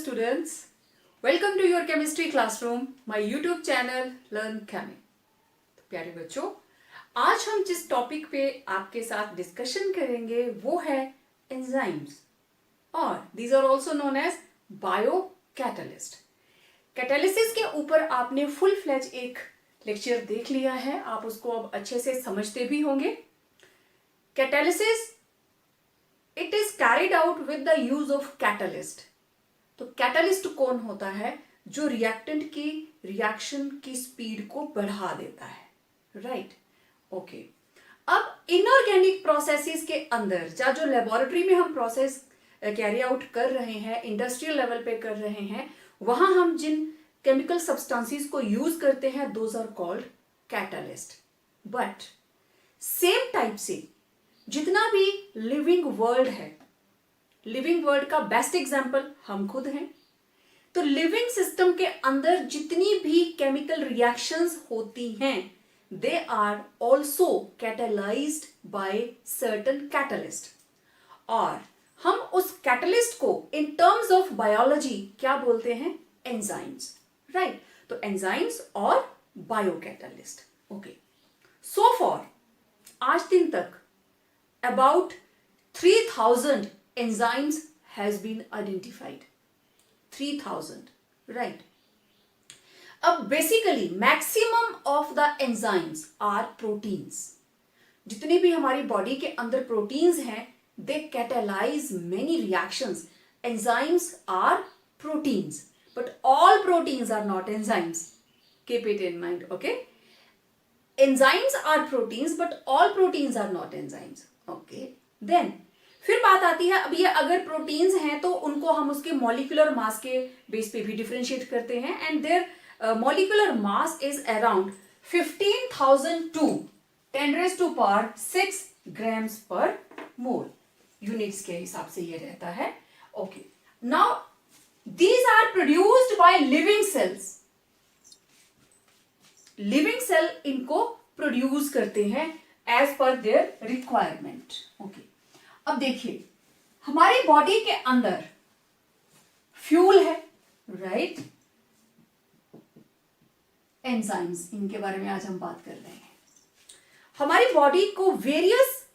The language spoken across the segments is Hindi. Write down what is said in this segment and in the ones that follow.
students, welcome to your chemistry classroom, my YouTube channel Learn Chemi। तो प्यारे बच्चों, आज हम जिस टॉपिक पे आपके साथ डिस्कशन करेंगे वो है एंजाइम्स और these are also known as biocatalyst. Catalysis के ऊपर आपने फुल फ्लेज एक लेक्चर देख लिया है, आप उसको अब अच्छे से समझते भी होंगे। Catalysis it is carried out with the use of catalyst. तो कैटलिस्ट कौन होता है? जो रिएक्टेंट की रिएक्शन की स्पीड को बढ़ा देता है, राइट? ओके, अब इनऑर्गेनिक प्रोसेसेस के अंदर जो लेबोरेटरी में हम प्रोसेस कैरी आउट कर रहे हैं, इंडस्ट्रियल लेवल पे कर रहे हैं, वहां हम जिन केमिकल सब्सटेंसेस को यूज करते हैं those are called catalyst. But same type से जितना भी लिविंग वर्ल्ड है, लिविंग वर्ल्ड का बेस्ट एग्जांपल हम खुद हैं। तो लिविंग सिस्टम के अंदर जितनी भी केमिकल रिएक्शंस होती हैं they are also catalysed by certain catalyst. और हम उस कैटलिस्ट को इन टर्म्स ऑफ बायोलॉजी क्या बोलते हैं? Enzymes, right? तो एंजाइम्स और बायोकैटलिस्ट। ओके, सो फॉर आज दिन तक about 3000 enzymes has been identified. 3000, right? अब basically maximum of the enzymes are proteins. जितनी भी हमारी बॉडी के अंदर प्रोटीन्स हैं they catalyze many reactions. Enzymes are proteins, but all proteins are not enzymes. Keep it in mind, okay? Enzymes are proteins, but all proteins are not enzymes. Okay, then फिर बात आती है, अब ये अगर प्रोटीन्स हैं तो उनको हम उसके मॉलिक्यूलर मास के बेस पे भी डिफरेंशिएट करते हैं and their molecular mass is around 15,000 to 10⁻⁶ grams per mole. Units के हिसाब से ये रहता है। Okay, now these are produced by living cells. Living cell इनको प्रोड्यूस करते हैं as per their requirement. Okay, अब देखिए हमारी बॉडी के अंदर फ्यूल है, राइट? एंजाइम्स, इनके बारे में आज हम बात कर रहे हैं। हमारी बॉडी को वेरियस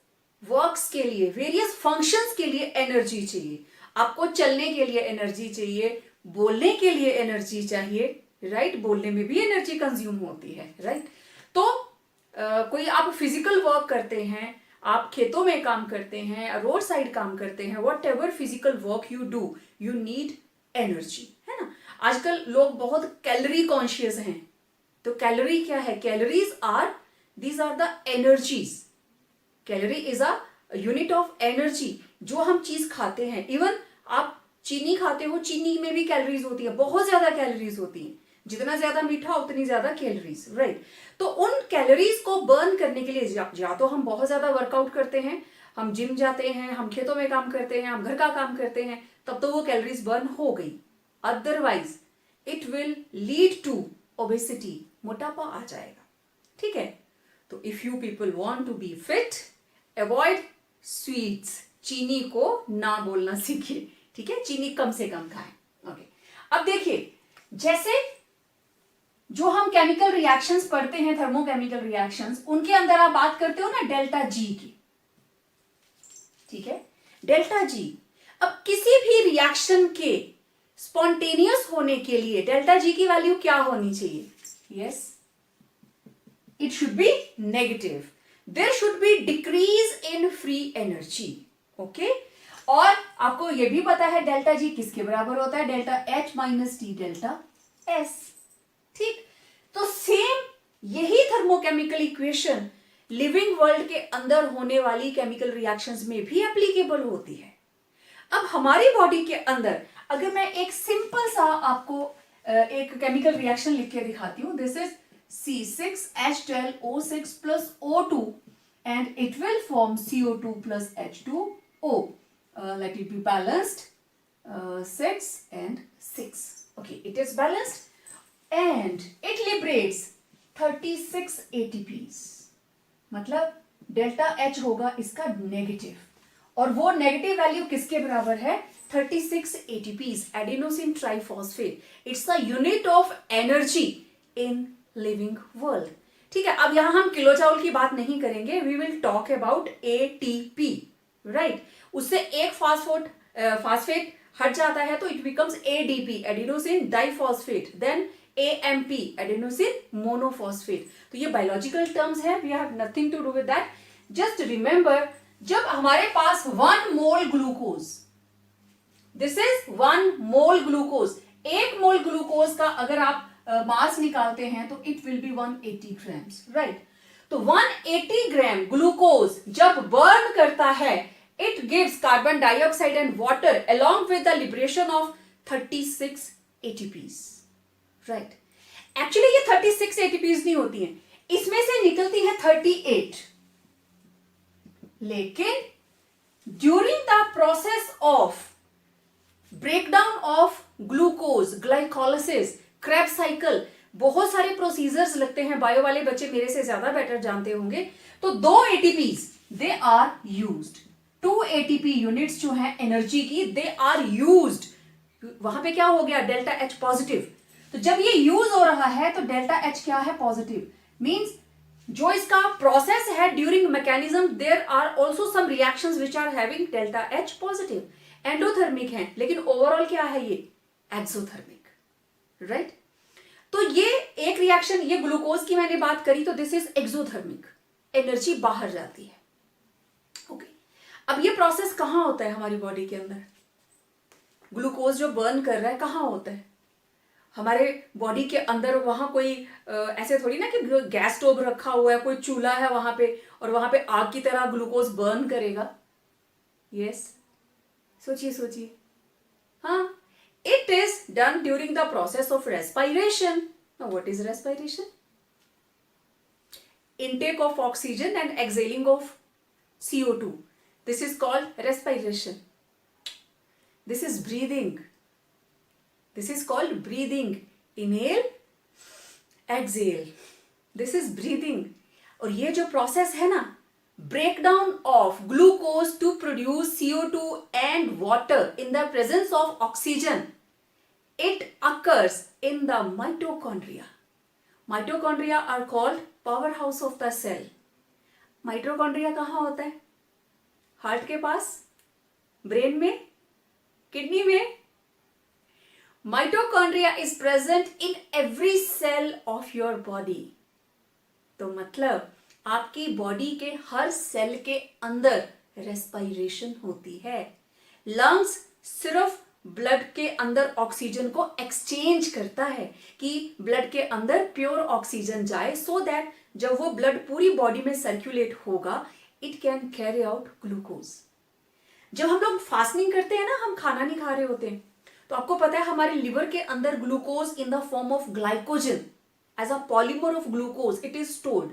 वर्क्स के लिए, वेरियस फंक्शंस के लिए एनर्जी चाहिए। आपको चलने के लिए एनर्जी चाहिए, बोलने के लिए एनर्जी चाहिए, राइट? बोलने में भी एनर्जी कंज्यूम होती है, राइट? तो कोई आप फिजिकल वर्क करते हैं, आप खेतों में काम करते हैं, रोड साइड काम करते हैं, what ever physical work you do you need energy, है ना? आजकल लोग बहुत कैलोरी कॉन्शियस हैं। तो कैलोरी क्या है? Calories are, these are the energies. Calorie is a unit of energy. जो हम चीज खाते हैं, इवन आप चीनी खाते हो, चीनी में भी कैलोरीज होती है, बहुत ज्यादा कैलोरीज होती है। जितना ज्यादा मीठा उतनी ज्यादा कैलोरीज, राइट? तो उन कैलोरीज को बर्न करने के लिए या तो हम बहुत ज्यादा वर्कआउट करते हैं, हम जिम जाते हैं, हम खेतों में काम करते हैं, हम घर का काम करते हैं, तब तो वो कैलोरीज बर्न हो गई। Otherwise it will lead to obesity, मोटापा आ जाएगा, ठीक है? तो if you people want to be fit, avoid sweets. चीनी को ना बोलना सीखिए, ठीक है? चीनी कम से कम खाएं। ओके, अब देखिए जैसे जो हम केमिकल रिएक्शंस पढ़ते हैं, थर्मोकेमिकल रिएक्शंस, उनके अंदर आप बात करते हो ना डेल्टा जी की, ठीक है? Delta G. अब किसी भी रिएक्शन के स्पॉन्टेनियस होने के लिए डेल्टा जी की वैल्यू क्या होनी चाहिए? Yes, it should be negative. There should be decrease in free energy. Okay, और आपको यह भी पता है डेल्टा जी किसके बराबर होता है? Delta H minus T delta S, ठीक? तो सेम यही थर्मोकेमिकल इक्वेशन लिविंग वर्ल्ड के अंदर होने वाली केमिकल रिएक्शंस में भी एप्लीकेबल होती है। अब हमारी बॉडी के अंदर अगर मैं एक सिंपल सा आपको एक केमिकल रिएक्शन लिख के दिखाती हूं, this is C6H12O6 plus O2 and it will form CO2 plus H2O. Let it be balanced, 6 and 6. Okay, it is balanced and it liberates 36 ATPs। मतलब डेल्टा H होगा इसका नेगेटिव और वो नेगेटिव वैल्यू किसके बराबर है? 36 ATPs, adenosine triphosphate. It's the unit of energy in living world. ठीक है, अब यहां हम किलो जूल की बात नहीं करेंगे, we will talk about ATP, right. उससे एक फास्फेट हट जाता है तो it becomes ADP, adenosine diphosphate, then AMP, adenosine monophosphate. तो ये बायोलॉजिकल टर्म्स है, we have nothing to do with that. Just remember, जब हमारे पास 1 mole glucose, this is 1 mole glucose, 1 mole glucose का अगर आप मास निकालते हैं तो it will be 180 grams, right. तो 180 ग्राम ग्लूकोज जब बर्न करता है, it gives carbon dioxide and water along with the liberation of 36 ATPs, right. Actually ये 36 एटीपीज नहीं होती हैं, इसमें से निकलती है 38, लेकिन during the process of breakdown of glucose, glycolysis, Krebs cycle, बहुत सारे प्रोसीजर्स लगते हैं, बायो वाले बच्चे मेरे से ज्यादा बेटर जानते होंगे। तो 2 ATPs they are used, 2 ATP units जो है एनर्जी की, दे आर यूज्ड। वहां पे क्या हो गया? Delta H positive. तो जब ये यूज हो रहा है तो डेल्टा एच क्या है? पॉजिटिव। मींस जो इसका प्रोसेस है during mechanism, there are also some reactions which are having delta H positive, endothermic है, लेकिन ओवरऑल क्या है? ये एक्सोथर्मिक, राइट। तो ये एक रिएक्शन, ये ग्लूकोज की मैंने बात करी, तो दिस इज एक्सोथर्मिक, एनर्जी बाहर जाती है। ओके, अब ये प्रोसेस कहां होता है हमारी बॉडी के अंदर? ग्लूकोज जो बर्न कर रहा है कहां होता है? हमारे बॉडी के अंदर वहां कोई ऐसे थोड़ी ना कि गैस स्टोव रखा हुआ है, कोई चूल्हा है वहां पे और वहां पे आग की तरह ग्लूकोज बर्न करेगा। यस, सोचिए सोचिए। हाँ, it is done during the process of respiration. Now what is respiration? intake of oxygen and exhaling of CO2. This is called respiration. This is breathing. This is called breathing. Inhale, exhale. This is breathing. और ये जो प्रोसेस है ना, breakdown of glucose to produce CO2 and water in the presence of oxygen, it occurs in the mitochondria. Mitochondria are called powerhouse of the cell. Mitochondria कहाँ होता है? हार्ट के पास, ब्रेन में, किडनी में। Mitochondria is present in every cell of your body. तो मतलब आपकी बॉडी के हर सेल के अंदर रेस्पिरेशन होती है। लंग्स सिर्फ ब्लड के अंदर ऑक्सीजन को एक्सचेंज करता है कि ब्लड के अंदर प्योर ऑक्सीजन जाए, सो दैट जब वो ब्लड पूरी बॉडी में सर्कुलेट होगा, it can carry out glucose. जब हम लोग फास्टिंग करते हैं ना, हम खाना नहीं खा रहे होते हैं, तो आपको पता है हमारे लिवर के अंदर glucose in the form of glycogen as a polymer of glucose it is stored.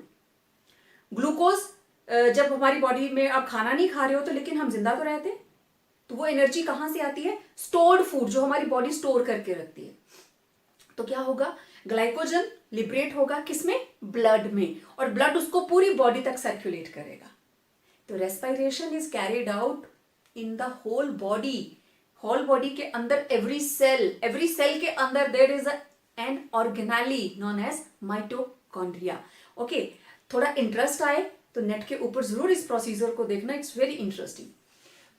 Glucose जब हमारी बॉडी में आप खाना नहीं खा रहे हो तो लेकिन हम जिंदा तो रहते हैं, तो वो एनर्जी कहां से आती है? स्टोर्ड फूड जो हमारी बॉडी स्टोर करके रखती है। तो क्या होगा? ग्लाइकोजन लिबरेट होगा किसमें? ब्लड में, और ब्लड उसको पूरी बॉडी तक सर्कुलेट करेगा। तो respiration is carried out in the whole body. Whole body के अंदर एवरी सेल के अंदर there is an organelle known as mitochondria. Okay, थोड़ा इंटरेस्ट आए तो नेट के ऊपर जरूर इस प्रोसीजर को देखना, इट्स वेरी इंटरेस्टिंग।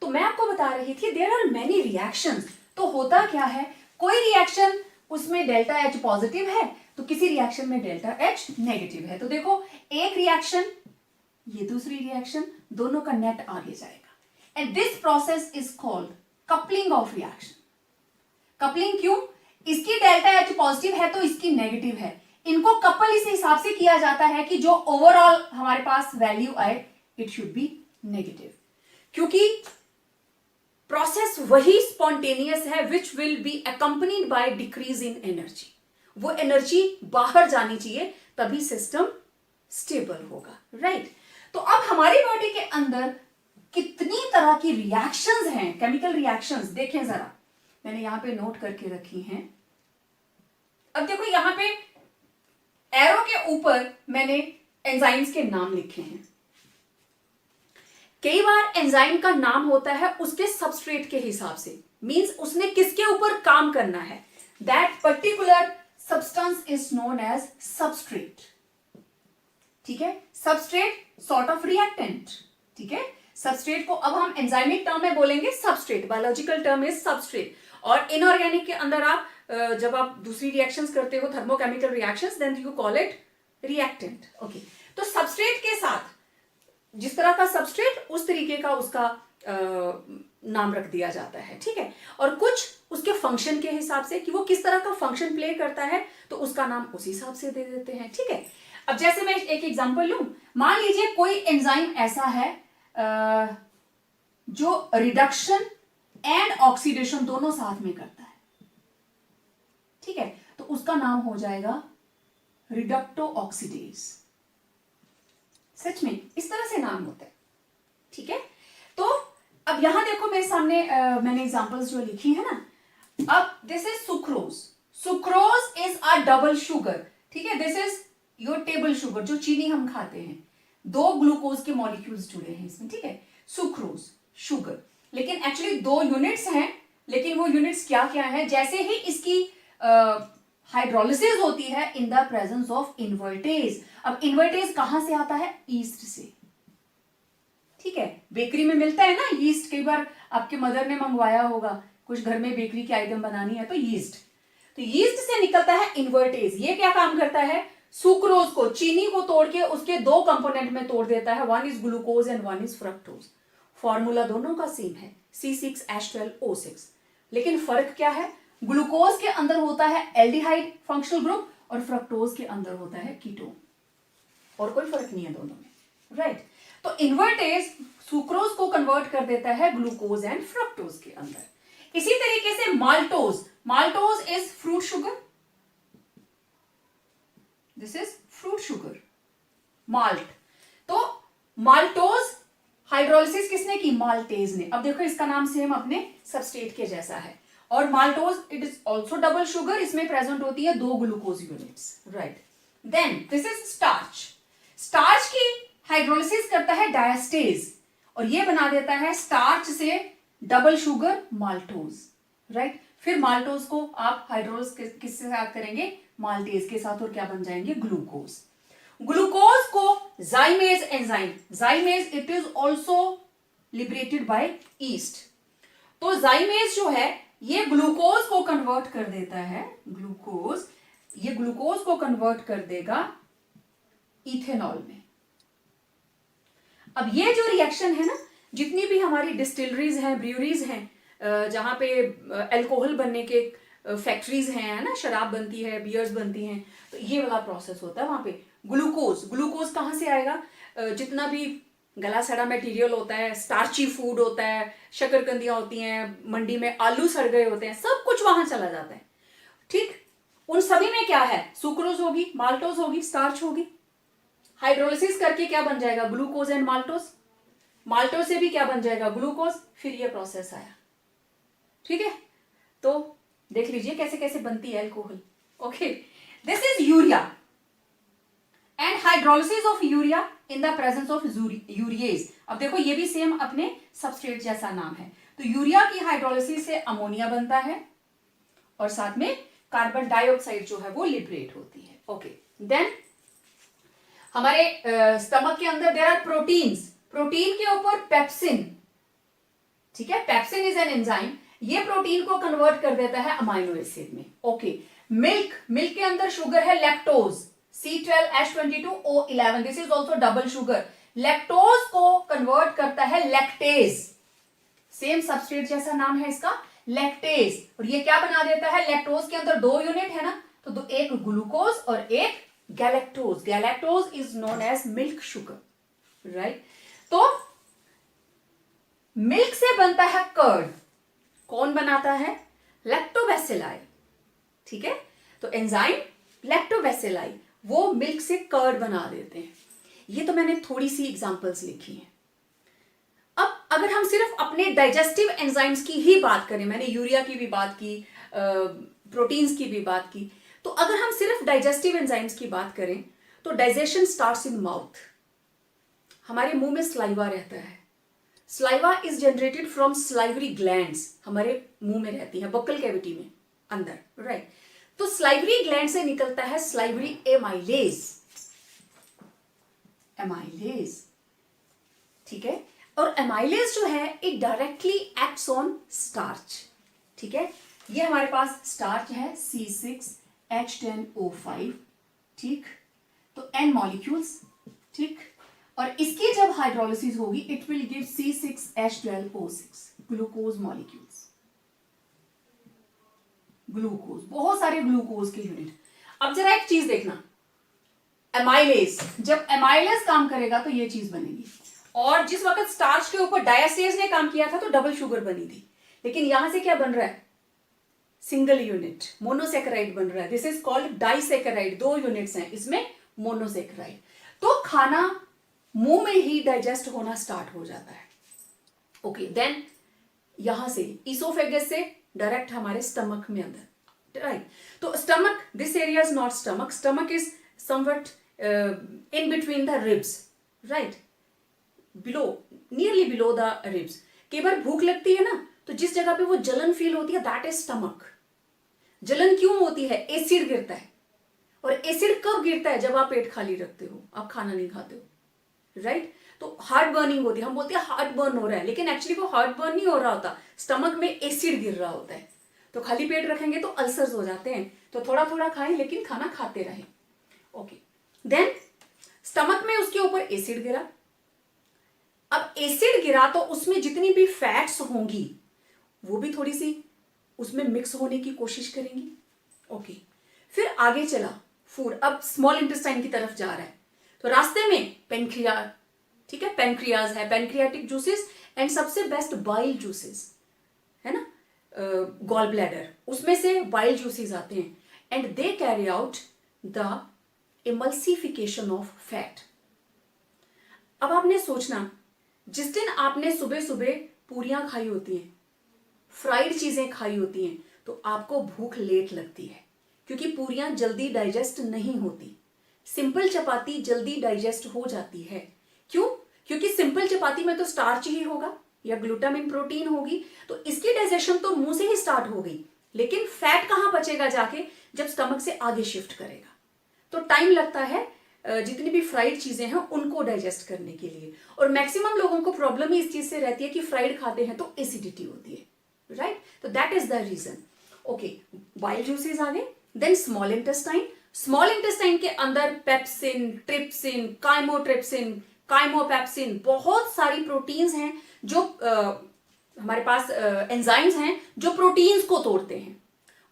तो मैं आपको बता रही थी देयर आर मेनी रिएक्शंस। तो होता क्या है, कोई रिएक्शन उसमें डेल्टा एच पॉजिटिव है तो किसी रिएक्शन में डेल्टा एच नेगेटिव है। तो देखो, एक रिएक्शन, ये दूसरी रिएक्शन, दोनों का नेट आगे जाएगा, and this process is called coupling of reaction. Coupling क्यों? इसकी डेल्टा एच पॉजिटिव है तो इसकी नेगेटिव है, इनको कपल इस हिसाब से किया जाता है कि जो ओवरऑल हमारे पास वैल्यू आए इट शुड बी नेगेटिव, क्योंकि प्रोसेस वही स्पॉन्टेनियस है विच will B accompanied by decrease in energy. वो एनर्जी बाहर जानी चाहिए, तभी सिस्टम स्टेबल होगा, राइट। तो अब हमारी बॉडी के अंदर कितनी तरह की रिएक्शंस हैं, केमिकल रिएक्शंस, देखें जरा, मैंने यहां पे नोट करके रखी हैं। अब देखो, यहां पे एरो के ऊपर मैंने एंजाइम्स के नाम लिखे हैं। कई बार एंजाइम का नाम होता है उसके सबस्ट्रेट के हिसाब से, मींस उसने किसके ऊपर काम करना है, that particular substance is known as substrate. ठीक है, सबस्ट्रेट सॉर्ट ऑफ रिएक्टेंट। ठीक है, सबस्ट्रेट को अब हम एंजाइमिक टर्म में बोलेंगे substrate, biological term is substrate. और इनऑर्गेनिक के अंदर आप जब आप दूसरी रिएक्शंस करते हो, thermochemical reactions, then you call it reactant. Okay, तो सबस्ट्रेट के साथ जिस तरह का सबस्ट्रेट उस तरीके का उसका नाम रख दिया जाता है। ठीक है, और कुछ उसके फंक्शन के हिसाब से कि वो किस तरह का फंक्शन प्ले करता है तो उसका नाम उस हिसाब से दे देते हैं। ठीक है, अब जैसे मैं एक एग्जांपल लूं, मान लीजिए कोई एंजाइम ऐसा है जो रिडक्शन एंड ऑक्सीडेशन दोनों साथ में करता है। ठीक है, तो उसका नाम हो जाएगा रिडक्टो ऑक्सीडेज। सच में इस तरह से नाम होता है। ठीक है, तो अब यहां देखो मेरे सामने मैंने एग्जांपल्स जो लिखी है ना, अब this is sucrose. Sucrose is a double sugar. ठीक है, this is your table sugar, जो चीनी हम खाते हैं, 2 ग्लूकोज के मॉलिक्यूल्स जुड़े हैं इसमें। ठीक है, सुक्रोज शुगर, लेकिन एक्चुअली 2 यूनिट्स हैं, लेकिन वो यूनिट्स क्या क्या है, जैसे ही इसकी हाइड्रोलिसिस होती है in the presence of invertase. अब इन्वर्टेज कहां से आता है, ईस्ट से। ठीक है, बेकरी में मिलता है ना यीस्ट, कई बार आपके मदर ने मंगवाया होगा, कुछ घर में बेकरी की आइटम बनानी है तो यीस्ट, तो यीस्ट से निकलता है इन्वर्टेज। ये क्या काम करता है, सुक्रोज को, चीनी को तोड़ के उसके 2 कंपोनेंट में तोड़ देता है, one is glucose and one is fructose. Formula दोनों का सेम है, C6H12O6, लेकिन फर्क क्या है, ग्लूकोज के अंदर होता है एल्डिहाइड फंक्शनल ग्रुप और फ्रक्टोज के अंदर होता है कीटोन, और कोई फर्क नहीं है दोनों में। राइट, तो इन्वर्टेज सुक्रोज को कन्वर्ट कर देता है ग्लूकोज एंड फ्रक्टोज के अंदर। इसी तरीके से maltose, maltose is fruit sugar, this is fruit sugar, malt. तो माल्टोज हाइड्रोलिसिस किसने की, माल्टेज ने। अब देखो इसका नाम सेम अपने सबस्ट्रेट के जैसा है, और maltose it is also double sugar, इसमें प्रेजेंट होती है 2 glucose units. Right, then this is starch. Starch की हाइड्रोलिसिस करता है डायस्टेज, और ये बना देता है स्टार्च से डबल शुगर माल्टोज। राइट, फिर माल्टोज को आप हाइड्रोलिस किसके साथ करेंगे, माल्टेज के साथ, और क्या बन जाएंगे, ग्लूकोज। ग्लूकोज को जाइमेज enzyme, जाइमेज it is also liberated bye east. तो जाइमेज जो है ये ग्लूकोज को कन्वर्ट कर देता है, ग्लूकोज, ये ग्लूकोज को कन्वर्ट कर देगा इथेनॉल में। अब ये जो रिएक्शन है ना, जितनी भी हमारी डिस्टिलरीज हैं, ब्रूअरीज हैं, जहां पे अल्कोहल बनने के फैक्ट्रीज हैं ना, शराब बनती है, बियर्स बनती हैं, तो ये वाला प्रोसेस होता है वहां पे। ग्लूकोज, ग्लूकोज कहां से आएगा, जितना भी गला सड़ा मटेरियल होता है, स्टार्ची फूड होता है, शकरकंदियां होती हैं, मंडी में आलू सड़ गए होते हैं, सब कुछ वहां चला जाता है। ठीक, उन सभी में क्या है, सुक्रोज होगी, माल्टोज होगी, स्टार्च होगी, हाइड्रोलिसिस करके क्या बन जाएगा, ग्लूकोज एंड माल्टोज, माल्टोज से भी क्या बन जाएगा, ग्लूकोज, फिर ये प्रोसेस आया। ठीक है, तो देख लीजिए कैसे कैसे बनती है alcohol. Okay, this is urea and hydrolysis of urea in the presence of urease. अब देखो ये भी सेम अपने सबस्ट्रेट जैसा नाम है, तो यूरिया की हाइड्रोलिसिस से अमोनिया बनता है, और साथ में कार्बन डाइऑक्साइड जो है वो लिबरेट होती है। ओके, देन हमारे स्टमक के अंदर देयर आर प्रोटीन्स, प्रोटीन के ऊपर पेप्सिन। ठीक है, पेप्सिन इज एन एंजाइम, ये प्रोटीन को कन्वर्ट कर देता है अमाइनो एसिड में। ओके, मिल्क, मिल्क के अंदर शुगर है lactose, C12H22O11, this is also double sugar. Lactose को कन्वर्ट करता है लैक्टेज, सेम सबस्ट्रेट जैसा नाम है इसका, लैक्टेज, और ये क्या बना देता है, लैक्टोज के अंदर 2 यूनिट है ना, तो एक ग्लूकोज और एक galactose, galactose is known as milk sugar. Right, तो मिल्क से बनता है कर्ड, कौन बनाता है, लैक्टोबैसिलाई। ठीक है, तो एंजाइम लैक्टोबैसिलाई वो मिल्क से कर्ड बना देते हैं। ये तो मैंने थोड़ी सी एग्जांपल्स लिखी हैं। अब अगर हम सिर्फ अपने डाइजेस्टिव एंजाइम्स की ही बात करें, मैंने यूरिया की भी बात की, प्रोटीन्स की भी बात की, तो अगर हम सिर्फ डाइजेस्टिव एंजाइम्स की बात करें तो डाइजेशन स्टार्ट्स इन माउथ, हमारे मुंह में सलाइवा रहता है, saliva is generated from salivary glands, हमारे मुंह में रहती है बक्कल कैविटी में अंदर, राइट। तो स्लाइवरी ग्लैंड से निकलता है स्लाइवरी एमाइलेज, एमाइलेज, ठीक है। और एमाइलेज जो है it directly acts on starch, ठीक है। ये हमारे पास स्टार्च है C6H10O5, ठीक। तो N मॉलिक्यूल्स, ठीक। और इसकी जब हाइड्रोलिसिस होगी it will give C6H12O6, glucose molecules, glucose, बहुत सारे ग्लूकोज के यूनिट। अब जरा एक चीज देखना, एमाइलेज, जब एमाइलेज काम करेगा तो ये चीज बनेगी। और जिस वक्त स्टार्च के ऊपर डायस्टेज ने काम किया था तो डबल शुगर बनी थी, लेकिन यहां से क्या बन रहा है, सिंगल यूनिट मोनोसेकेराइड बन रहा है। This is called disaccharide, 2 units हैं इसमें, मोनोसेकेराइड। तो खाना मुंह में ही डाइजेस्ट होना स्टार्ट हो जाता है। ओके, देन यहां से इसोफेगस से डायरेक्ट हमारे स्टमक में अंदर, राइट। तो stomach, this area is not stomach, stomach is somewhat in between the ribs, right, below, nearly below the ribs. कई बार भूख लगती है ना, तो जिस जगह पे वो जलन फील होती है दैट इज स्टमक। जलन क्यों होती है, एसिड गिरता है। और एसिड कब गिरता है, जब आप पेट खाली रखते हो, आप खाना नहीं खाते हो, राइट। तो हार्ट बर्निंग होती है, हम बोलते हैं हार्ट बर्न हो रहा है, लेकिन एक्चुअली वो हार्ट बर्न नहीं हो रहा होता, स्टमक में एसिड गिर रहा होता है। तो खाली पेट रखेंगे तो अल्सर्स हो जाते हैं, तो थोड़ा थोड़ा खाएं लेकिन खाना खाते रहें। ओके, देन स्टमक में उसके ऊपर एसिड गिरा। अब एसिड गिरा तो उसमें जितनी भी फैट्स होंगी वो भी थोड़ी सी उसमें मिक्स होने की कोशिश करेंगी। ओके, फिर आगे चला फूड, अब स्मॉल इंटेस्टाइन की तरफ जा रहा है, तो रास्ते में पेनक्रिया, ठीक है, पेनक्रियाज है, पेनक्रियाटिक जूसेस, एंड सबसे बेस्ट बाइल जूसेस है ना, गॉल ब्लैडर, उसमें से बाइल जूसेस आते हैं, and they carry out the emulsification of fat. अब आपने सोचना, जिस दिन आपने सुबह सुबह पूरियां खाई होती हैं, फ्राइड चीजें खाई होती हैं, तो आपको भूख लेट लगती है, क्योंकि पूरियां जल्दी डाइजेस्ट नहीं होती। सिंपल चपाती जल्दी डाइजेस्ट हो जाती है, क्यों? क्योंकि सिंपल चपाती में तो स्टार्च ही होगा या ग्लूटामिन प्रोटीन होगी, तो इसकी डाइजेशन तो मुंह से ही स्टार्ट हो गई, लेकिन फैट कहां बचेगा जाके, जब स्टमक से आगे शिफ्ट करेगा। तो टाइम लगता है जितनी भी फ्राइड चीजें हैं उनको डाइजेस्ट करने के लिए। और मैक्सिमम लोगों को प्रॉब्लम ही इस चीज से रहती है कि फ्राइड खाते हैं तो एसिडिटी होती है, राइट। तो that is the reason. Okay, bile juices आ गए, then small intestine. Small intestine के अंदर पेप्सिन, ट्रिप्सिन, काइमोट्रिप्सिन, काइमोपेप्सिन, बहुत सारी प्रोटीन्स हैं जो हमारे पास एंजाइम्स हैं जो प्रोटीन्स को तोड़ते हैं।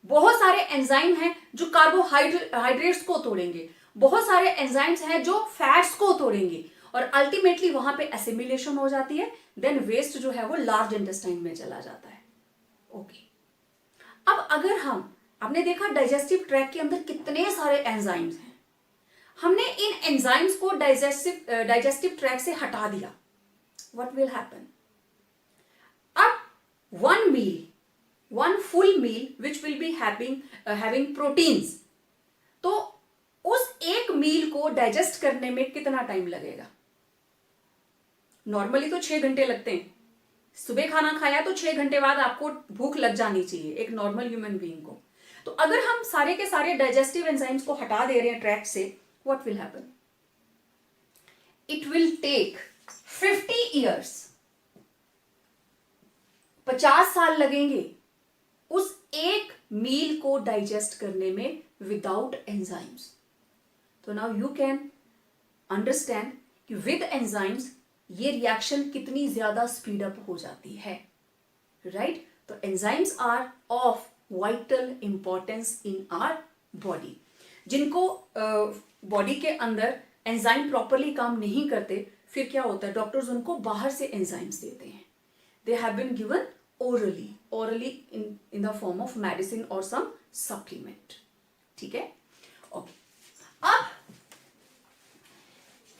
बहुत सारे एंजाइम हैं जो कार्बोहाइड्रेट्स को तोड़ेंगे, बहुत सारे एंजाइम्स हैं जो फैट्स को तोड़ेंगे, और अल्टीमेटली वहां पे एसिमिलेशन हो जाती है, देन वेस्ट जो है वो लार्ज इंटेस्टाइन में चला जाता है। ओके, अब अगर हम, आपने देखा डाइजेस्टिव ट्रैक्ट के अंदर कितने सारे एंजाइम्स हैं, हमने इन एंजाइम्स को डाइजेस्टिव ट्रैक्ट से हटा दिया, व्हाट विल हैपन? अब one full meal which will be having proteins, तो उस एक मील को डाइजेस्ट करने में कितना टाइम लगेगा? नॉर्मली तो 6 घंटे लगते हैं। सुबह खाना खाया तो 6 घंटे बाद आपको भूख लग जानी चाहिए एक नॉर्मल ह्यूमन बीइंग को। तो अगर हम सारे के सारे डाइजेस्टिव एंजाइम्स को हटा दे रहे हैं ट्रैक से, what will happen? It will take 50 years, 50 साल लगेंगे उस एक मील को डाइजेस्ट करने में विदाउट एंजाइम्स। तो नाउ यू कैन अंडरस्टैंड कि विद एंजाइम्स ये रिएक्शन कितनी ज्यादा स्पीड अप हो जाती है, राइट। तो enzymes are of vital importance in our body. जिनको बॉडी के अंदर एंजाइम प्रॉपरली काम नहीं करते, फिर क्या होता है, डॉक्टर्स उनको बाहर से एंजाइम्स देते हैं। They have been given orally in the form of medicine or some supplement, ठीक है। ओके, अब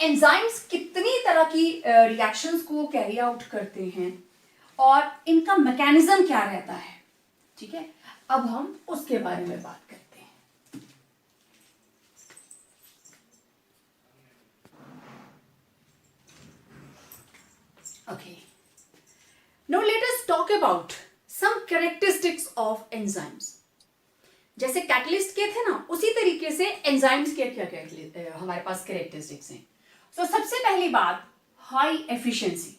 एंजाइम्स कितनी तरह की रिएक्शंस को कैरी आउट करते हैं और इनका मैकेनिज्म क्या रहता है, ठीक है। अब हम उसके बारे में बात करते हैं। Okay, talk about some characteristics of enzymes. जैसे कैटलिस्ट के थे ना, उसी तरीके से एंजाइम्स के क्या क्या हमारे पास कैरेक्टरिस्टिक्स हैं. सो सबसे पहली बात, high efficiency.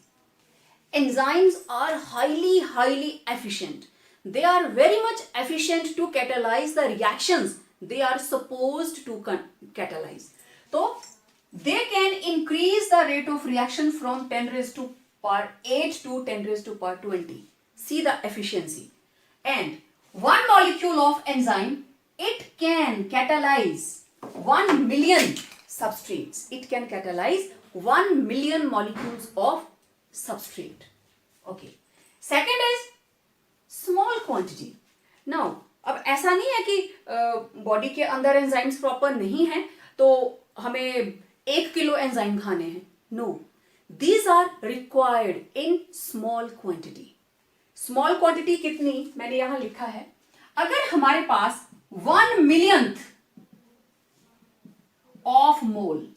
Enzymes are highly efficient. They are very much efficient to catalyze the reactions they are supposed to catalyze. So they can increase the rate of reaction from 10 raised to power 8 to 10 raised to power 20. See the efficiency. And one molecule of enzyme, it can catalyze 1 million substrates. It can catalyze 1 million molecules of substrate. Okay. Second is small quantity. Now अब ऐसा नहीं है कि बॉडी के अंदर एंजाइम्स प्रॉपर नहीं है तो हमें 1 किलो एंजाइम खाने हैं. No, these are required in small quantity. Small quantity कितनी, मैंने यहां लिखा है. अगर हमारे पास 1 मिलियंथ ऑफ मोल,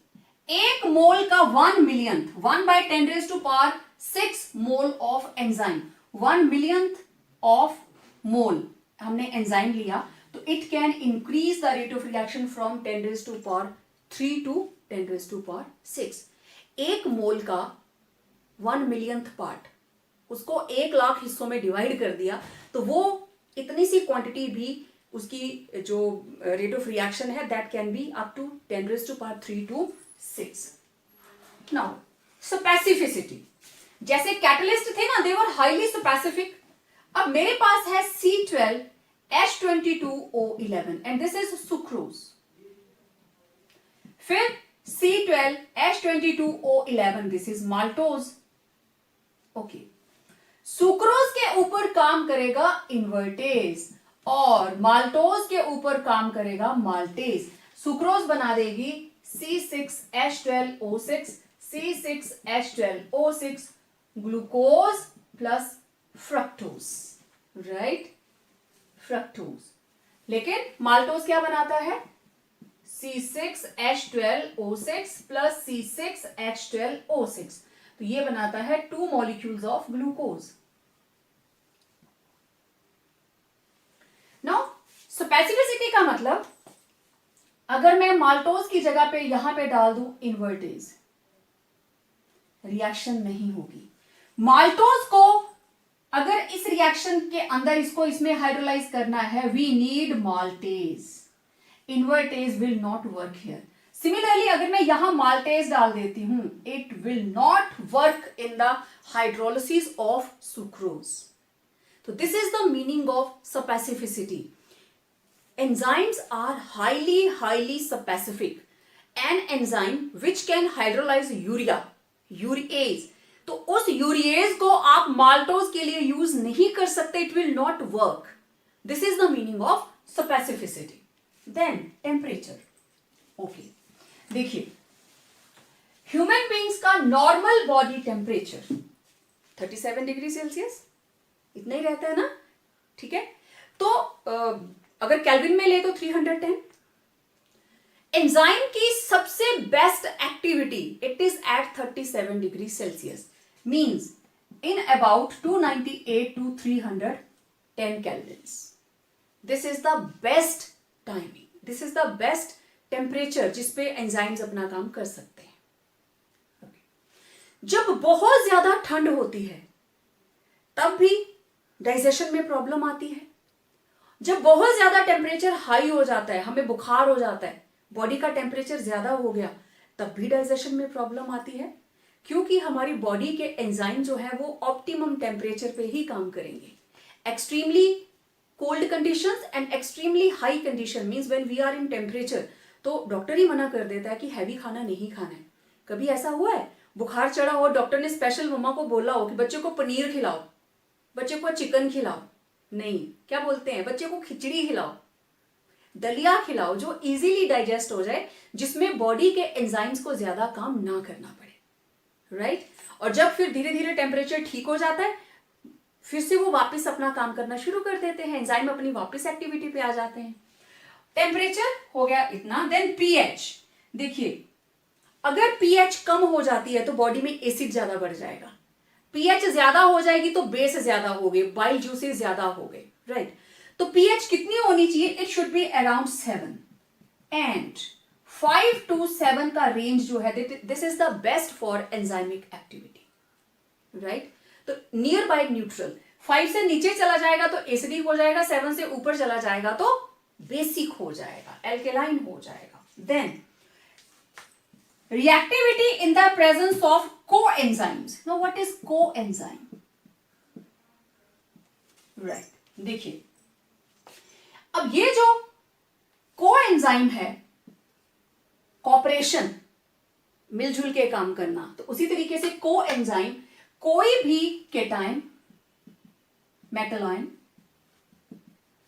1 मोल का 1 millionth, 1/10⁻⁶ mole of enzyme, 1 millionth of mole हमने एंजाइम लिया, तो it can increase the rate of reaction from 10⁻³ to 10⁻⁶. 1 mole का 1 मिलियंथ पार्ट, उसको 1 लाख हिस्सों में डिवाइड कर दिया तो वो इतनी सी क्वांटिटी भी उसकी जो रेट ऑफ रिएक्शन है that can be up to 10⁻³ to 6. Now specificity, जैसे कैटलिस्ट थे ना, दे वर हाईली स्पेसिफिक. अब मेरे पास है C12H22O11 and this is sucrose. फिर C12H22O11, this is maltose. Okay, sucrose के ऊपर काम करेगा इन्वर्टेज और माल्टोज के ऊपर काम करेगा माल्टेज. सुक्रोज बना देगी C6H12O6, C6H12O6 glucose plus fructose, right, fructose. लेकिन माल्टोज क्या बनाता है, C6H12O6 प्लस C6H12O6, तो ये बनाता है 2 molecules of glucose. Now specificity का मतलब, अगर मैं माल्टोज की जगह पे यहां पे डाल दूं इन्वर्टेज, रिएक्शन नहीं होगी. माल्टोज को अगर इस रिएक्शन के अंदर इसमें हाइड्रोलाइज करना है, we need maltase. Invertase will not work here. Similarly अगर मैं यहां माल्टेज डाल देती हूं, it will not work in the hydrolysis of sucrose. तो this is the meaning of specificity. Enzymes are highly specific. An enzyme which can hydrolyse urease, तो उस यूरिएज को आप माल्टोज के लिए यूज नहीं कर सकते. It will not work. This is the meaning of specificity. Then temperature. Okay, देखिए ह्यूमन बींग्स का normal body temperature 37 degree Celsius इतना ही रहता है ना, ठीक है. तो अगर केल्विन में ले तो 310. एंजाइम की सबसे best activity, it is at 37 degree Celsius, means in about 298 to 310 kelvins. This is the best timing. This is the best temperature जिसपे एंजाइम्स अपना काम कर सकते हैं. Okay. जब बहुत ज्यादा ठंड होती है तब भी डाइजेशन में प्रॉब्लम आती है. जब बहुत ज्यादा टेम्परेचर हाई हो जाता है, हमें बुखार हो जाता है, बॉडी का टेम्परेचर ज्यादा हो गया, तब भी डाइजेशन में प्रॉब्लम आती है, क्योंकि हमारी बॉडी के एंजाइम जो है वो ऑप्टिमम टेम्परेचर पे ही काम करेंगे. Extremely cold conditions and extremely high condition means when we are in temperature, तो डॉक्टर ही मना कर देता है कि हैवी खाना नहीं खाना है. कभी ऐसा हुआ है बुखार चढ़ा हो, डॉक्टर ने स्पेशल मम्मा को बोला हो कि बच्चे को पनीर खिलाओ, बच्चे को चिकन खिलाओ? नहीं, क्या बोलते हैं, बच्चे को खिचड़ी खिलाओ, दलिया खिलाओ, जो इजीली डाइजेस्ट हो जाए, जिसमें बॉडी के एंजाइम्स को ज्यादा काम ना करना पड़े, राइट. और जब फिर धीरे धीरे टेम्परेचर ठीक हो जाता है, फिर से वो वापस अपना काम करना शुरू कर देते हैं, एंजाइम अपनी वापस एक्टिविटी पे आ जाते हैं. टेम्परेचर हो गया इतना. Then pH. देखिए अगर पीएच कम हो जाती है तो बॉडी में एसिड ज्यादा बढ़ जाएगा. पीएच ज्यादा हो जाएगी तो बेस ज्यादा हो गए, बाइल जूसेस ज्यादा हो गए, राइट। तो पीएच कितनी होनी चाहिए? It should be around 7 and 5 to 7 का रेंज जो है, this is the best for enzymic activity, right. तो नियर बाय न्यूट्रल, 5 से नीचे चला जाएगा तो एसिडिक हो जाएगा, 7 से ऊपर चला जाएगा तो बेसिक हो जाएगा, एल्केलाइन हो जाएगा। Then reactivity in the presence of coenzymes. Now what is coenzyme? Right, देखिए अब ये जो coenzyme है, कॉपरेशन, मिलजुल के काम करना, तो उसी तरीके से coenzyme कोई भी cation, metal ion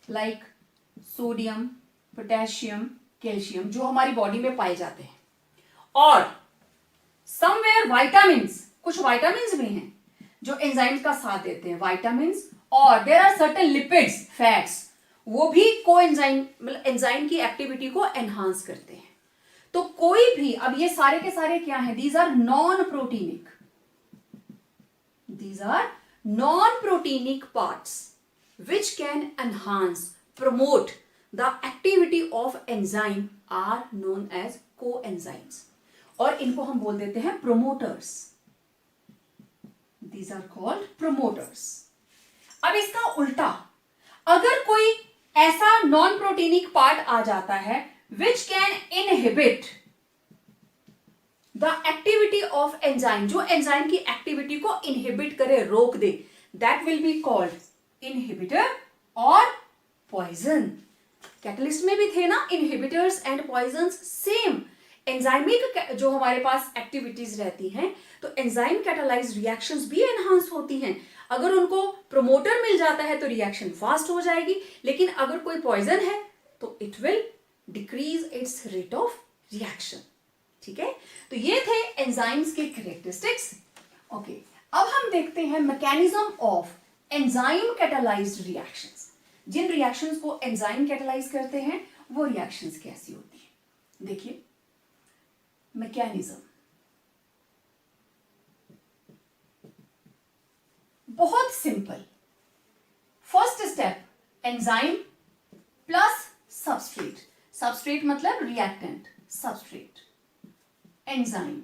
like sodium, potassium, calcium जो हमारी बॉडी में पाए जाते हैं, और समवेयर विटामिन्स, कुछ विटामिन्स भी हैं जो एंजाइम्स का साथ देते हैं, विटामिन्स, और there are certain lipids, fats, वो भी कोएंजाइम मतलब एंजाइम की एक्टिविटी को एनहांस करते हैं। तो कोई भी, अब ये सारे के सारे क्या हैं? These are non proteinic, these are non-proteinic parts which can enhance, promote the activity of enzyme are known as coenzymes, और इनको हम बोल देते हैं promoters. These are called promoters. अब इसका उल्टा, अगर कोई ऐसा नॉन प्रोटीनिक पार्ट आ जाता है which can inhibit the activity of enzyme, जो एंजाइम की एक्टिविटी को इनहिबिट करे, रोक दे, that will be called inhibitor और पॉइजन। कैटलिस्ट में भी थे ना inhibitors and poisons, same enzymic जो हमारे पास एक्टिविटीज रहती हैं, तो एंजाइम कैटालाइज्ड रिएक्शंस भी एनहांस होती हैं। अगर उनको प्रोमोटर मिल जाता है तो रिएक्शन फास्ट हो जाएगी, लेकिन अगर कोई पॉइजन है तो it will decrease its rate of reaction. ठीक है, तो ये थे एंजाइम्स के कैरेक्टरिस्टिक्स। ओके, अब हम देखते हैं mechanism of enzyme catalysed reactions. जिन रिएक्शंस को एंजाइम कैटालाइज करते हैं वो रिएक्शंस कैसी होती है। देखिए मैकेनिज्म, बहुत simple. First step, enzyme plus substrate, substrate मतलब रिएक्टेंट, सबस्ट्रेट एंजाइम,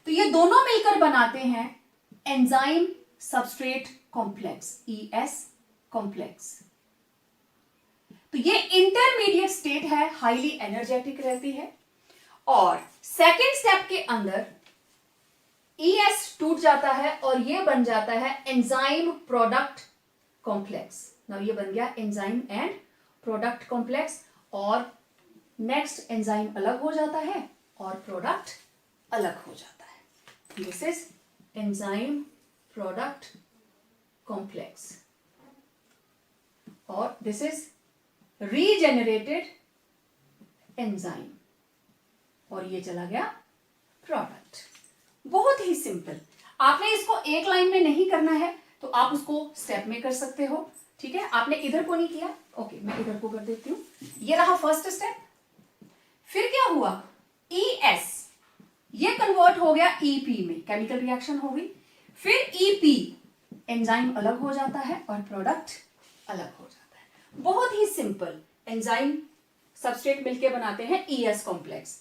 तो ये दोनों मिलकर बनाते हैं enzyme substrate complex, ES complex. तो ये इंटरमीडिएट स्टेट है, हाईली एनर्जेटिक रहती है, और सेकेंड स्टेप के अंदर ES टूट जाता है और ये बन जाता है एंजाइम प्रोडक्ट कॉम्प्लेक्स। नाउ ये बन गया एंजाइम एंड प्रोडक्ट कॉम्प्लेक्स, और नेक्स्ट एंजाइम अलग हो जाता है और प्रोडक्ट अलग हो जाता है। This is enzyme product complex, और दिस इज रीजेनरेटेड एंजाइम, और ये चला गया प्रोडक्ट। बहुत ही सिंपल। आपने इसको एक लाइन में नहीं करना है तो आप उसको स्टेप में कर सकते हो। ठीक है, आपने इधर को नहीं किया, ओके मैं इधर को कर देती हूं। ये रहा फर्स्ट स्टेप। फिर क्या हुआ, ES ये कन्वर्ट हो गया EP में, केमिकल रिएक्शन हो गई। फिर EP एंजाइम अलग हो जाता है और प्रोडक्ट अलग हो जाता है। बहुत ही सिंपल। एंजाइम सबस्ट्रेट मिलके बनाते हैं ES कॉम्प्लेक्स,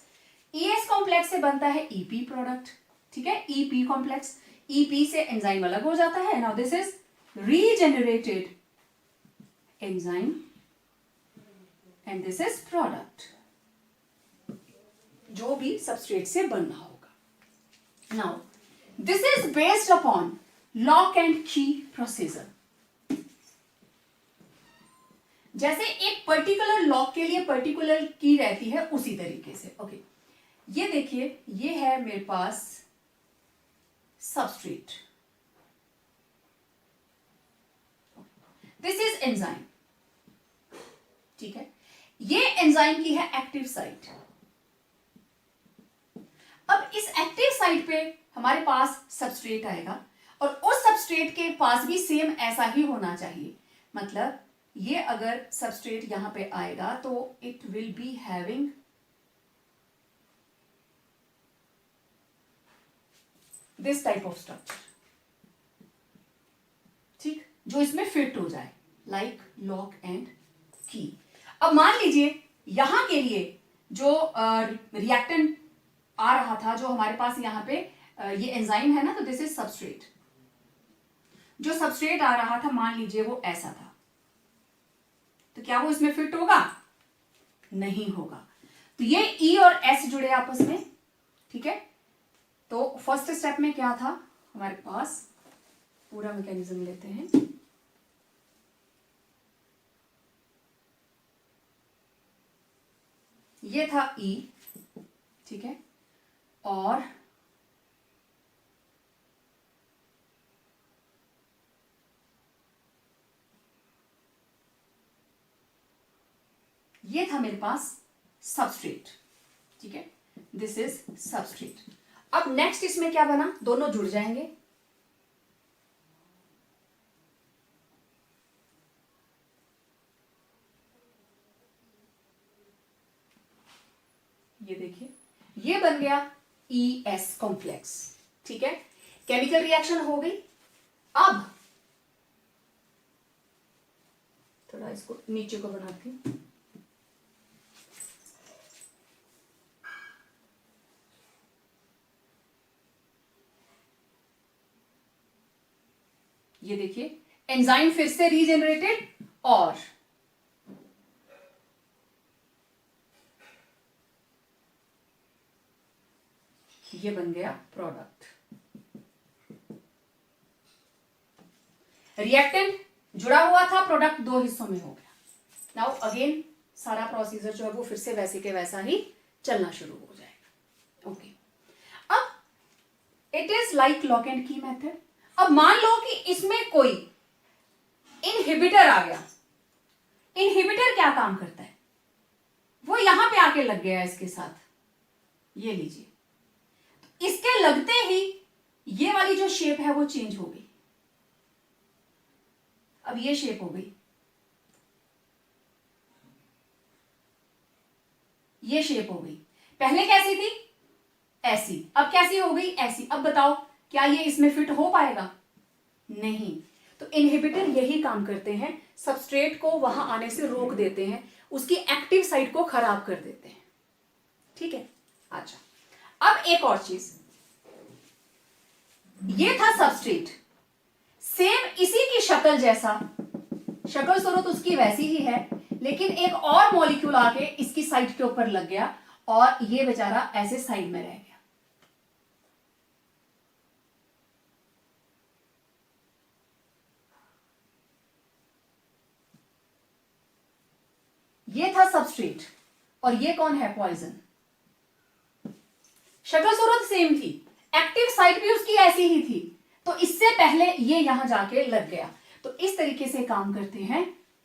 ES कॉम्प्लेक्स से बनता है EP प्रोडक्ट। ठीक है, EP कॉम्प्लेक्स, EP से एंजाइम अलग हो जाता है। Now this is regenerated enzyme and this is product, जो भी सबस्ट्रेट से बनना होगा। Now this is based upon lock and की प्रोसीजर। जैसे एक पर्टिकुलर लॉक के लिए पर्टिकुलर की रहती है, उसी तरीके से। ओके, ये देखिए, ये है मेरे पास सबस्ट्रेट, दिस इज एंजाइम। ठीक है, ये एंजाइम की है एक्टिव साइट। अब इस एक्टिव साइट पे हमारे पास सबस्ट्रेट आएगा, और उस सबस्ट्रेट के पास भी सेम ऐसा ही होना चाहिए। मतलब ये अगर सबस्ट्रेट यहां पे आएगा तो it will be having this type of structure. जो इसमें फिट हो जाए, लाइक लॉक एंड की। अब मान लीजिए यहां के लिए जो रिएक्टेंट आ रहा था, जो हमारे पास यहाँ पे ये एंजाइम है ना, तो दिस इज सबस्ट्रेट। जो सबस्ट्रेट आ रहा था मान लीजिए वो ऐसा था, तो क्या वो इसमें फिट होगा? नहीं होगा। तो ये ई और एस जुड़े आपस में, ठीक है। तो फर्स्ट स्टेप में क्या था हमारे पास, पूरा मैकेनिज्म लेते हैं। ये था ई, ठीक है, और ये था मेरे पास सबस्ट्रेट, ठीक है, दिस इज सबस्ट्रेट। अब नेक्स्ट इसमें क्या बना, दोनों जुड़ जाएंगे। ये देखिए, ये बन गया ई एस कॉम्प्लेक्स, ठीक है। केमिकल रिएक्शन हो गई। अब थोड़ा इसको नीचे को बनाती हूं। ये देखिए एंजाइम फिर से रीजेनरेटेड और ये बन गया प्रोडक्ट। रिएक्टेंट जुड़ा हुआ था, प्रोडक्ट दो हिस्सों में हो गया। नाउ अगेन सारा प्रोसीजर जो है वो फिर से वैसे के वैसा ही चलना शुरू हो जाएगा। ओके, अब it is like lock and की मेथड। अब मान लो कि इसमें कोई इनहिबिटर आ गया। इनहिबिटर क्या काम करता है, वो यहां पे आके लग गया इसके साथ, ये लीजिए। तो इसके लगते ही ये वाली जो शेप है वो चेंज हो गई। अब ये शेप हो गई, ये शेप हो गई। पहले कैसी थी, ऐसी, अब कैसी हो गई, ऐसी। अब बताओ क्या ये इसमें फिट हो पाएगा? नहीं। तो इनहिबिटर यही काम करते हैं, सबस्ट्रेट को वहां आने से रोक देते हैं, उसकी एक्टिव साइट को खराब कर देते हैं, ठीक है। अच्छा, अब एक और चीज, ये था सबस्ट्रेट, सेम इसी की शक्ल जैसा, शक्ल सूरत उसकी वैसी ही है, लेकिन एक और मॉलिक्यूल आके इसकी साइट के ऊपर लग गया और ये बेचारा ऐसे साइड में रह गया। ये था सबस्ट्रेट और ये कौन है, पॉइजन। शक्ल सूरत सेम थी, एक्टिव साइट भी उसकी ऐसी ही थी, तो इससे पहले ये यहां जाके लग गया। तो इस तरीके से काम करते हैं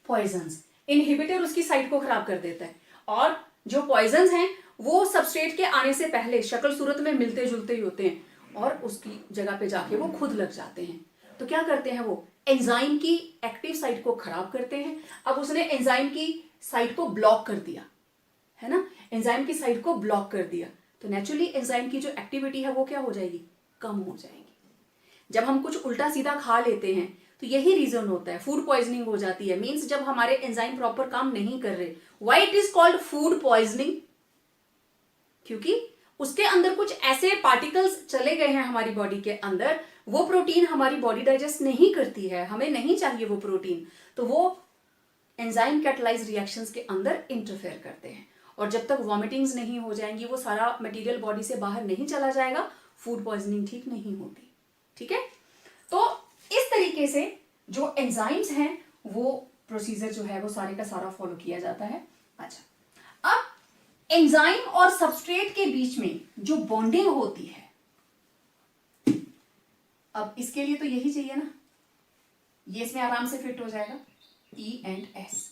पॉइजन्स। इनहिबिटर उसकी साइट को खराब कर देता है और जो पॉइजन्स हैं वो सबस्ट्रेट के आने से पहले शक्ल सूरत में मिलते जुलते ही होते हैं और उसकी जगह पे जाके वो खुद लग जाते हैं। तो क्या करते हैं, वो एंजाइम की एक्टिव साइट को खराब करते हैं। अब उसने एंजाइम की साइट को ब्लॉक कर दिया है ना, एंजाइम की साइट को ब्लॉक कर दिया, तो नेचुरली एंजाइम की जो एक्टिविटी है वो क्या हो जाएगी, कम हो जाएगी। जब हम कुछ उल्टा सीधा खा लेते हैं तो यही रीजन होता है, फूड पॉइजनिंग हो जाती है। मींस जब हमारे एंजाइम प्रॉपर काम नहीं कर रहे। Why it is called food poisoning, क्योंकि उसके अंदर कुछ ऐसे पार्टिकल्स चले गए हैं हमारी बॉडी के अंदर, वो प्रोटीन हमारी बॉडी डाइजेस्ट नहीं करती है, हमें नहीं चाहिए वो प्रोटीन, तो वो एंजाइम कैटलाइज रिएक्शंस के अंदर इंटरफेयर करते हैं। और जब तक वॉमिटिंग्स नहीं हो जाएंगी, वो सारा मटेरियल बॉडी से बाहर नहीं चला जाएगा, फूड पॉइजनिंग ठीक नहीं होती, ठीक है। तो इस तरीके से जो एंजाइम्स हैं वो प्रोसीजर जो है वो सारे का सारा फॉलो किया जाता है। अच्छा, अब एंजाइम और सबस्ट्रेट के बीच में जो बॉन्डिंग होती है, अब इसके लिए तो यही चाहिए ना, ये इसमें आराम से फिट हो जाएगा, ई एंड एस।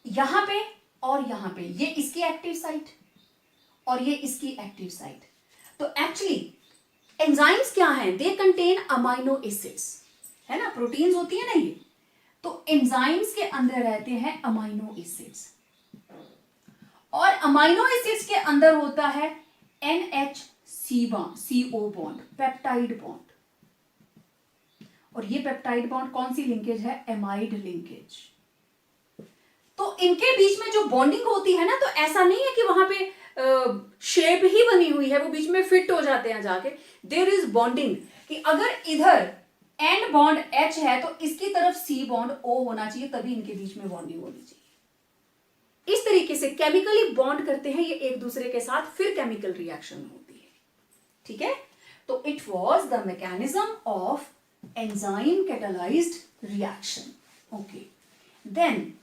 यहां पे और यहां पे ये इसकी एक्टिव साइट और ये इसकी एक्टिव साइट। तो एक्चुअली एंजाइम्स क्या हैं, दे कंटेन अमाइनो एसिड्स, है ना, प्रोटीन्स होती है ना ये। तो एंजाइम्स के अंदर रहते हैं अमाइनो एसिड्स और अमाइनो एसिड्स के अंदर होता है NH CO bond, peptide bond. और ये पेप्टाइड बॉन्ड कौन सी लिंकेज है, एमाइड लिंकेज। तो इनके बीच में जो बॉन्डिंग होती है ना, तो ऐसा नहीं है कि वहां पे शेप ही बनी हुई है, वो बीच में फिट हो जाते हैं जाके। देयर इज बॉन्डिंग कि अगर इधर एंड बॉन्ड H है तो इसकी तरफ C बॉन्ड O होना चाहिए, तभी इनके बीच में बॉन्डिंग होनी चाहिए। इस तरीके से केमिकली बॉन्ड करते हैं ये एक दूसरे के साथ, फिर केमिकल रिएक्शन होती है। ठीक है, तो it was the mechanism of enzyme catalysed reaction. Okay, then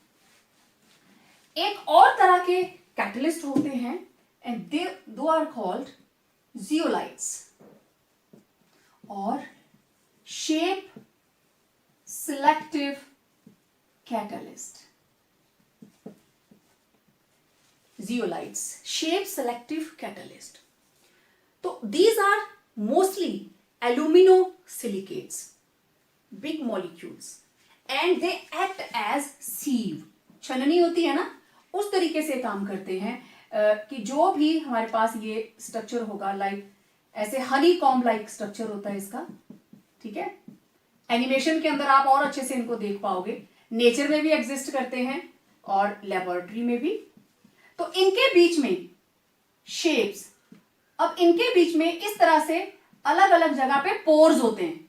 एक और तरह के कैटलिस्ट होते हैं and those are called zeolites और shape selective catalyst. Zeolites, shape selective catalyst. तो these are mostly aluminosilicates, big molecules, and they act as sieve। छननी होती है ना, उस तरीके से काम करते हैं कि जो भी हमारे पास ये स्ट्रक्चर होगा, लाइक ऐसे हनी कॉम्ब लाइक स्ट्रक्चर होता है इसका। ठीक है, एनिमेशन के अंदर आप और अच्छे से इनको देख पाओगे, नेचर में भी एग्जिस्ट करते हैं और लेबोरेटरी में भी। तो इनके बीच में शेप्स, अब इनके बीच में इस तरह से अलग अलग जगह पे पोर्स होते हैं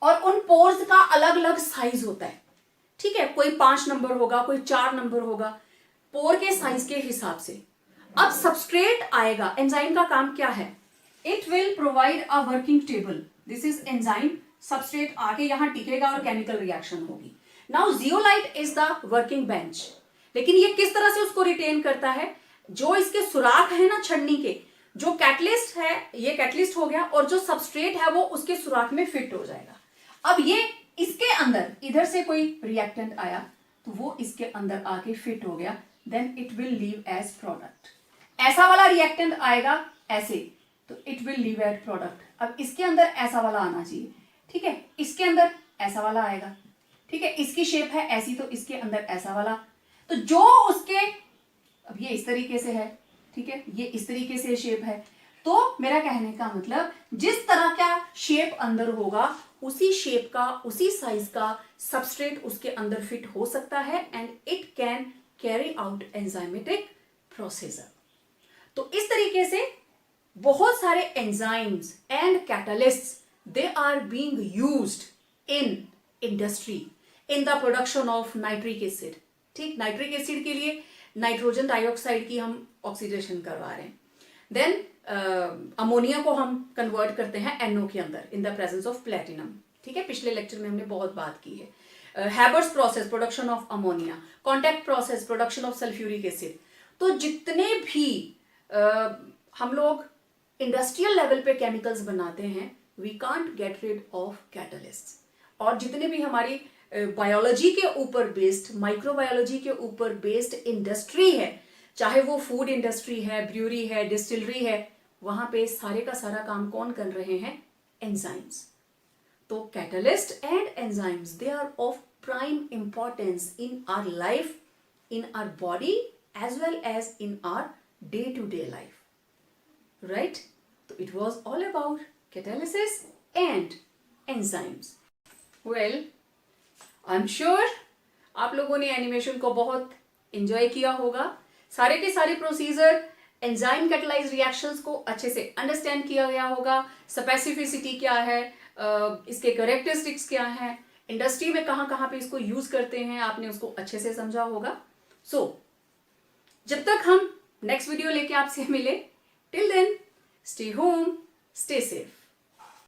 और उन पोर्स का अलग अलग साइज होता है। ठीक है, कोई 5 नंबर होगा, कोई 4 नंबर होगा, पोर के साइज के हिसाब से। अब सबस्ट्रेट आएगा, एंजाइम का काम क्या है, it will provide a working table, this is enzyme. Substrate आके यहां टिकेगा और केमिकल रिएक्शन होगी। Now zeolite is the working bench, लेकिन ये किस तरह से उसको रिटेन करता है, जो इसके सुराख है ना छन्नी के, जो कैटलिस्ट है ये कैटलिस्ट हो गया, और जो सबस्ट्रेट है वो उसके सुराख में फिट हो जाएगा। अब ये इसके अंदर इधर से कोई रिएक्टेंट आया तो वो इसके अंदर आके फिट हो गया, then it will leave as product. ऐसा वाला रिएक्टेंट आएगा ऐसे, तो it will leave as product. अब इसके अंदर ऐसा वाला आना चाहिए। ठीक है, इसके अंदर ऐसा वाला आएगा। ठीक है, इसकी शेप है ऐसी, तो इसके अंदर ऐसा वाला। तो जो उसके, अब ये इस तरीके से है, ठीक है, ये इस तरीके से शेप है। तो मेरा कहने का मतलब, जिस तरह का शेप अंदर होगा उसी शेप का, उसी साइज का सबस्ट्रेट उसके अंदर फिट हो सकता है, and it can carry out enzymatic process. तो इस तरीके से बहुत सारे enzymes and catalysts, they are being used in industry in the production of nitric acid. ठीक, नाइट्रिक एसिड के लिए नाइट्रोजन डाइऑक्साइड की हम ऑक्सीडेशन करवा रहे हैं, देन अमोनिया को हम कन्वर्ट करते हैं NO के अंदर in the presence of platinum. ठीक है, पिछले लेक्चर में हमने बहुत बात की है। Haber's process, production of ammonia, contact process, production of sulphuric acid. तो जितने भी हम लोग इंडस्ट्रियल लेवल पे केमिकल्स बनाते हैं, we can't get rid of catalysts. और जितने भी हमारी बायोलॉजी के ऊपर बेस्ड, माइक्रोबायोलॉजी के ऊपर बेस्ड इंडस्ट्री है, चाहे वो फूड इंडस्ट्री है, ब्रूअरी है, डिस्टिलरी है, वहां पे सारे का सारा काम कौन कर रहे हैं, एंजाइम्स। तो catalyst and enzymes, they are of prime importance in our life, in our body as well as in our day to day life. Right, तो it was all about catalysis and enzymes. Well, I am sure आप लोगों ने एनिमेशन को बहुत एंजॉय किया होगा। सारे के सारे प्रोसीजर, एंजाइम कैटलाइज्ड रिएक्शंस को अच्छे से अंडरस्टैंड किया गया होगा। स्पेसिफिसिटी क्या है, इसके कैरेक्टरिस्टिक्स क्या हैं, इंडस्ट्री में कहाँ कहाँ पे इसको यूज करते हैं, आपने उसको अच्छे से समझा होगा। सो जब तक हम नेक्स्ट वीडियो लेके आपसे मिले, till then stay home, stay safe.